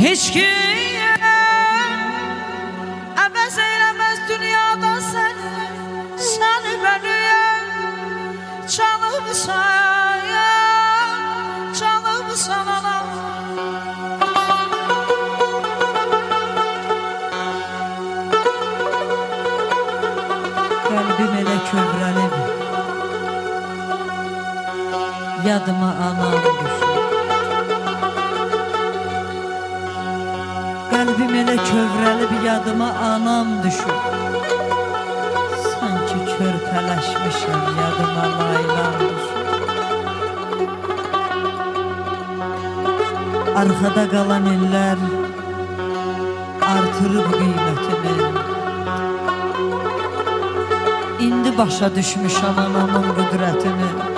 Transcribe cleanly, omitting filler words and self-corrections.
Hiç kim əvəz eyləməz dünyada səni, səni bəniyəm, canımsan, canımsan anam. Qəlbim elə kövrəlib, yadıma anam düşür. Qəlbim elə kövrəlib, yadıma anam düşür. Sanki körpələşmişəm, yadıma laylam düşür. Arxada qalan illər artırıb qiymətimi. İndi başa düşmüşəm anamın qüdrətini.